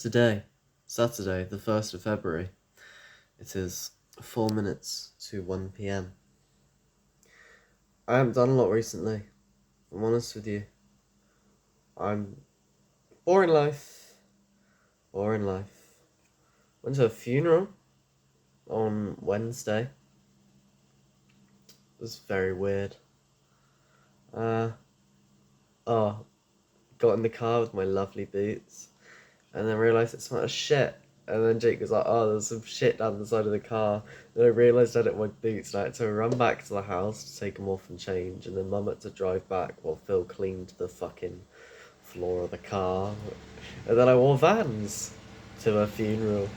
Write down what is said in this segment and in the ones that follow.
Today, Saturday, the 1st of February, it is 4 minutes to 1 p.m. I haven't done a lot recently, if I'm honest with you. I'm boring life, boring life. Went to a funeral on Wednesday. It was very weird. Uh, oh, got in the car with my lovely boots, and then realised it smelled of shit. And then Jake was like, oh, there's some shit down the side of the car. Then I realised I had it in my boots, and I had to run back to the house to take them off and change. And then Mum had to drive back while Phil cleaned the fucking floor of the car. And then I wore Vans to a funeral.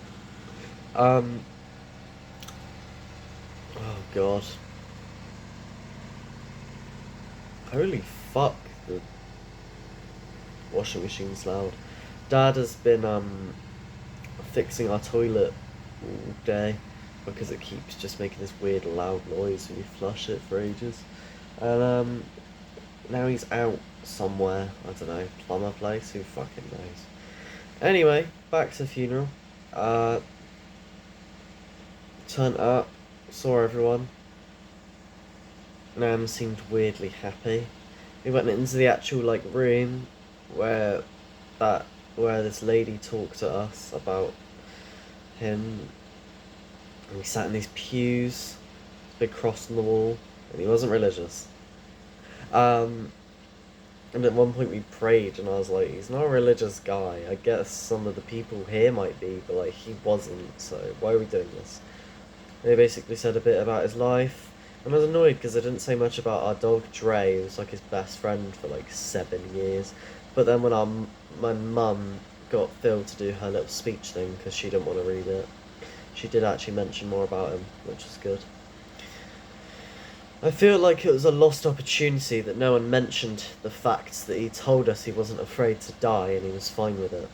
Um, oh god. Holy fuck, the washing machine's loud. Dad has been, fixing our toilet all day because it keeps just making this weird loud noise when you flush it for ages. And now he's out somewhere, I don't know, plumber place, who fucking knows. Anyway, back to the funeral. Turned up, saw everyone. Nam seemed weirdly happy. We went into the actual room where where this lady talked to us about him. And we sat in these pews, big cross on the wall, and he wasn't religious. And at one point we prayed, and I was like, he's not a religious guy. I guess some of the people here might be, but he wasn't, so why are we doing this? And he basically said a bit about his life, and I was annoyed because I didn't say much about our dog Dre, who was his best friend for 7 years. But then when my mum got Phil to do her little speech thing, because she didn't want to read it, she did actually mention more about him, which was good. I feel like it was a lost opportunity that no one mentioned the fact that he told us he wasn't afraid to die and he was fine with it.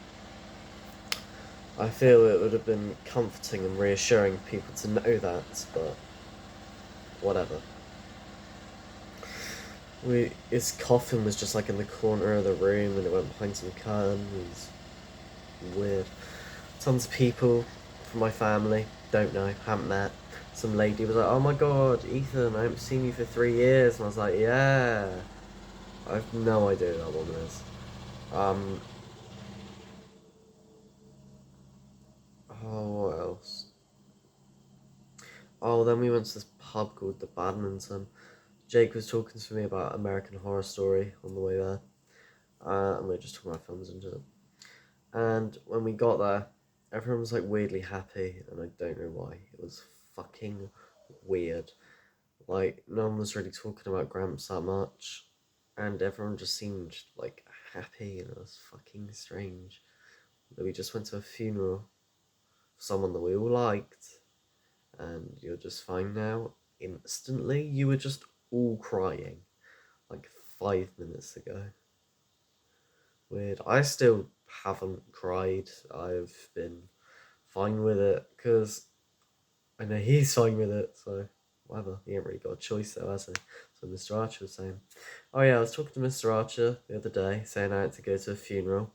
I feel it would have been comforting and reassuring people to know that, but whatever. His coffin was just in the corner of the room and it went behind some curtains. It was weird. Tons of people from my family, don't know, haven't met. Some lady was like, oh my god, Ethan, I haven't seen you for 3 years. And I was like, yeah. I have no idea who that woman is. Oh, what else? Oh, then we went to this pub called the Badminton. Jake was talking to me about American Horror Story on the way there. And we were just talking about films and shit. And when we got there, everyone was weirdly happy, and I don't know why. It was fucking weird. No one was really talking about Gramps that much, and everyone just seemed happy, and it was fucking strange. That we just went to a funeral for someone that we all liked, and you're just fine now. Instantly, you were just all crying 5 minutes ago. Weird. I still haven't cried. I've been fine with it because I know he's fine with it, so whatever. He ain't really got a choice though, has he? So Mr. Archer was saying. Oh yeah, I was talking to Mr. Archer the other day, saying I had to go to a funeral.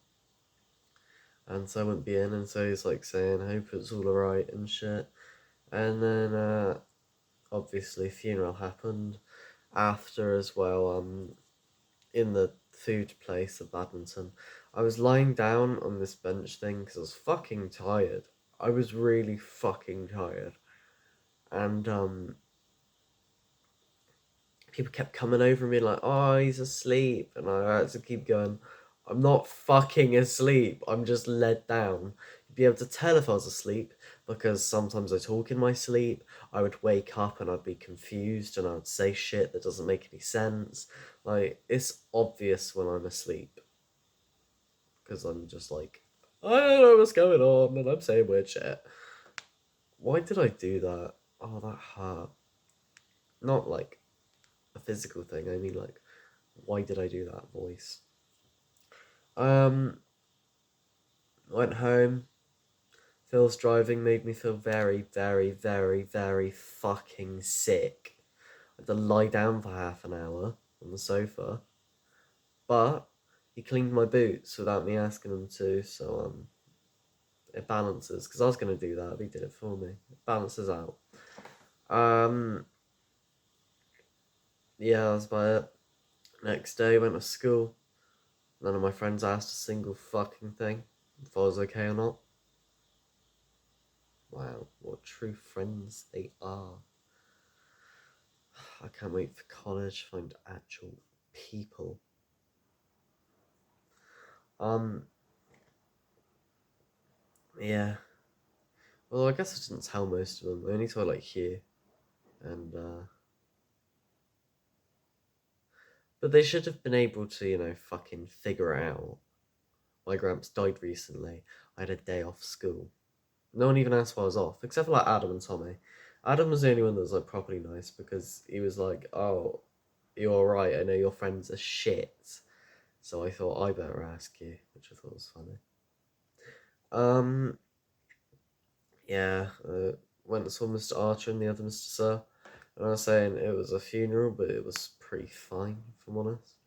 And so I wouldn't be in, and so he's saying, I hope it's all alright and shit. And then obviously funeral happened after as well, in the food place of Badminton. I was lying down on this bench thing because I was fucking tired. I was really fucking tired. And people kept coming over and being like, oh, he's asleep. And I had to keep going, I'm not fucking asleep. I'm just led down. You'd be able to tell if I was asleep because sometimes I talk in my sleep. I would wake up and I'd be confused and I would say shit that doesn't make any sense. It's obvious when I'm asleep because I'm just I don't know what's going on and I'm saying weird shit. Why did I do that? Oh, that hurt. Not a physical thing. I mean, why did I do that voice? Went home. Phil's driving made me feel very, very, very, very fucking sick. I had to lie down for half an hour on the sofa. But he cleaned my boots without me asking him to, so It balances, because I was going to do that, but he did it for me. It balances out. Yeah, that was about it. Next day, went to school. None of my friends asked a single fucking thing if I was okay or not. Wow, what true friends they are. I can't wait for college to find actual people. Yeah. Well, I guess I didn't tell most of them. I only told like Hugh. And, but they should have been able to, fucking figure it out. My gramps died recently. I had a day off school. No one even asked why I was off, except for like Adam and Tommy. Adam was the only one that was like properly nice because he was like, "Oh, you're alright. I know your friends are shit." So I thought I better ask you, which I thought was funny. Um, yeah, went and saw Mr. Archer and the other Mr. Sir, and I was saying it was a funeral, but it was pretty fine, if I'm honest.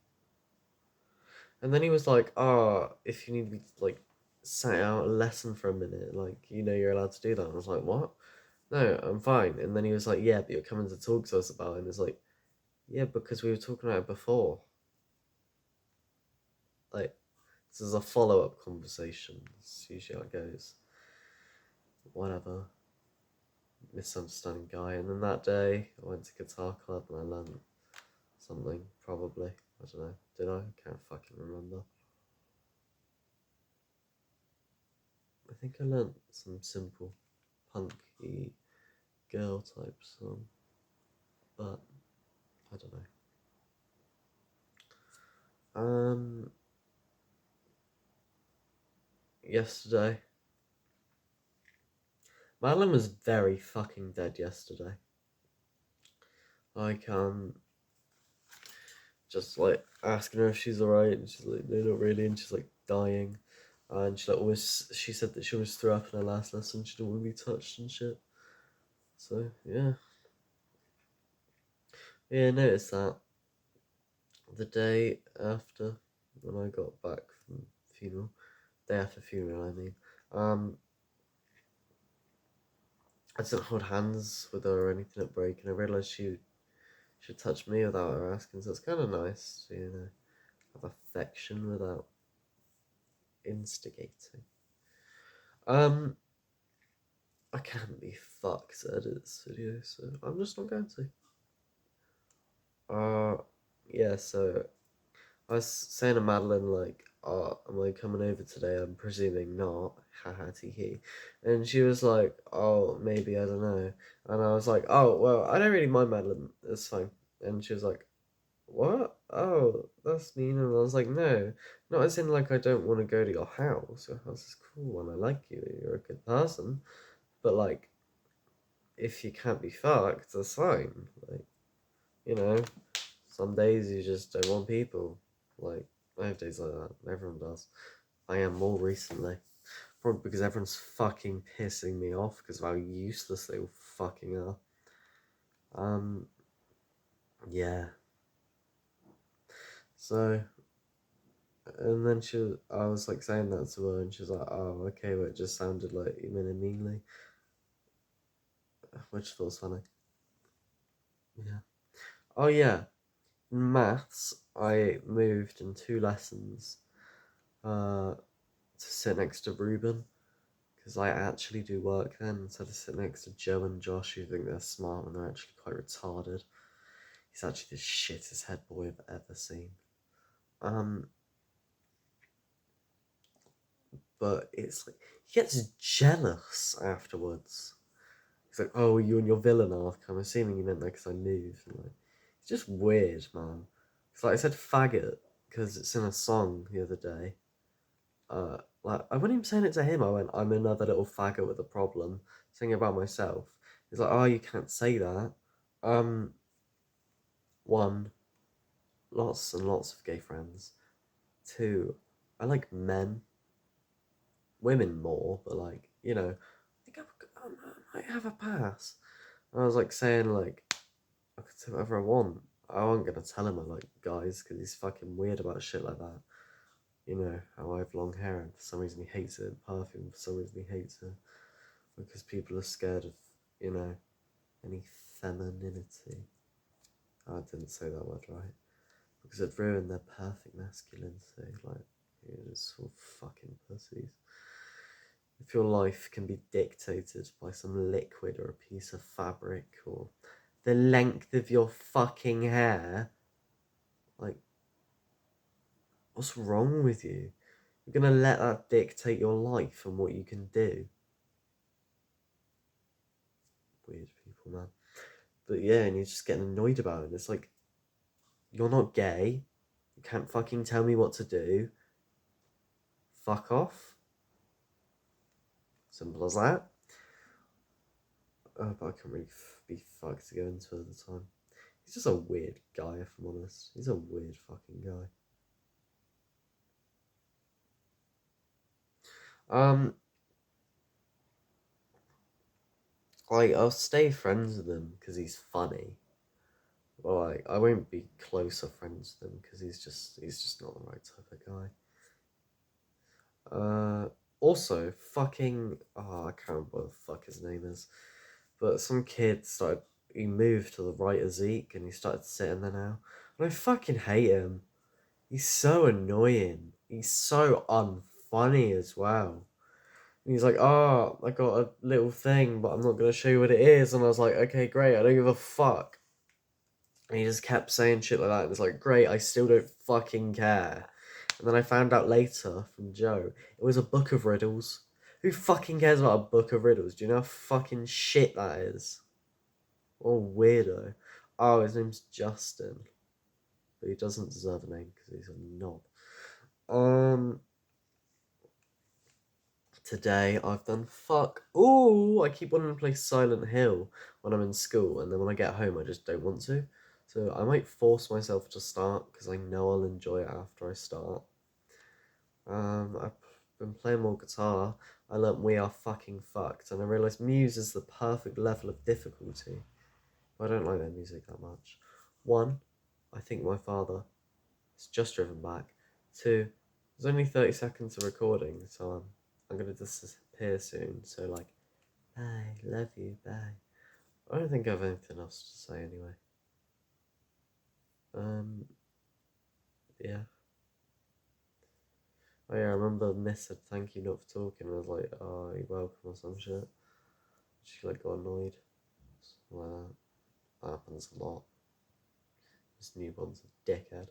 And then he was like, "Oh, if you need to be like sat out a lesson for a minute, like you're allowed to do that." And I was like, "What? No, I'm fine." And then he was like, "Yeah, but you're coming to talk to us about it." And it's like, "Yeah, because we were talking about it before." Like, this is a follow up conversation. That's usually how it goes. Whatever. Misunderstanding guy. And then that day, I went to guitar club and I learned something, probably. I don't know. Did I? Can't fucking remember. I think I learned some simple punky girl type song. But I don't know. Yesterday. Madeline was very fucking dead yesterday. Like, just like asking her if she's alright, and she's like, no, not really, and she's like dying. And she said that she almost threw up in her last lesson, she didn't want to be touched and shit. So, yeah. Yeah, I noticed that. The day after, when I got back from funeral, day after funeral, I mean, I didn't hold hands with her or anything at break, and I realised she touched me without her asking, so it's kind of nice to, have affection without instigating. I can't be fucked to edit this video, so I'm just not going to. Yeah, so I was saying to Madeline, like, "Oh, am I coming over today?" I'm presuming not. Haha, tee hee. And she was like, "Oh, maybe, I don't know." And I was like, "Oh, well, I don't really mind Madeline. It's fine." And she was like, "What? Oh, that's mean." And I was like, "No, not as in like I don't want to go to your house. Your house is cool and I like you. You're a good person. But like, if you can't be fucked, that's fine. Like, you know, some days you just don't want people. Like, I have days like that. Everyone does. I am more recently. Probably because everyone's fucking pissing me off because of how useless they all fucking are. Yeah. So, and then I was like saying that to her, and she was like, "Oh, okay, but it just sounded like you meant it meanly," which I was funny. Yeah. Oh yeah, maths. I moved in 2 lessons, to sit next to Ruben because I actually do work then instead of sit next to Joe and Josh who think they're smart when they're actually quite retarded. He's actually the shittest head boy I've ever seen. Um, but it's like he gets jealous afterwards. He's like, "Oh, you and your villain arc." I'm assuming he meant that because I moved. And like, it's just weird, man. It's like I said faggot because it's in a song the other day. Like I wasn't even saying it to him. I went, "I'm another little faggot with a problem," saying about myself. He's like, "Oh, you can't say that." Um, One, lots and lots of gay friends. Two, I like men, women more, but like I think I might have a pass. And I was like saying like I could say whatever I want. I wasn't gonna tell him I like guys because he's fucking weird about shit like that. you know, how I have long hair and for some reason he hates it, and perfume for some reason he hates it. Because people are scared of, you know, any femininity. Oh, I didn't say that word right. Because it ruined their perfect masculinity. Like, you're just all fucking pussies. If your life can be dictated by some liquid or a piece of fabric or the length of your fucking hair, like, what's wrong with you? You're gonna let that dictate your life and what you can do. Weird people, man. But yeah, and you're just getting annoyed about it. It's like, you're not gay. You can't fucking tell me what to do. Fuck off. Simple as that. But I can't really be fucked to go into it at the time. He's just a weird guy, if I'm honest. He's a weird fucking guy. Like, I'll stay friends with him because he's funny. But like, I won't be closer friends with him because he's just not the right type of guy. Also, fucking, oh, I can't remember what the fuck his name is, but some kid started, he moved to the right of Zeke and he started sitting there now, and I fucking hate him. He's so annoying. He's so unfunny as well. And he's like, oh, I got a little thing, but I'm not gonna show you what it is. And I was like, okay, great, I don't give a fuck. And he just kept saying shit like that. And it's like, great, I still don't fucking care. And then I found out later from Joe, it was a book of riddles. Who fucking cares about a book of riddles? Do you know how fucking shit that is? What a weirdo. Oh, his name's Justin. But he doesn't deserve a name because he's a knob. Today I've done fuck. Ooh, I keep wanting to play Silent Hill when I'm in school, and then when I get home, I just don't want to. So I might force myself to start because I know I'll enjoy it after I start. I've been playing more guitar. I learnt We Are Fucking Fucked, and I realised Muse is the perfect level of difficulty. But I don't like their music that much. One, I think my father has just driven back. Two, there's only 30 seconds of recording, so I'm gonna disappear soon. So like, bye, love you, bye. I don't think I have anything else to say anyway. Yeah. Oh yeah, I remember Miss said thank you not for talking, and I was like, oh, you're welcome or some shit. She like got annoyed. Something like that. That happens a lot. This newborn's a dickhead.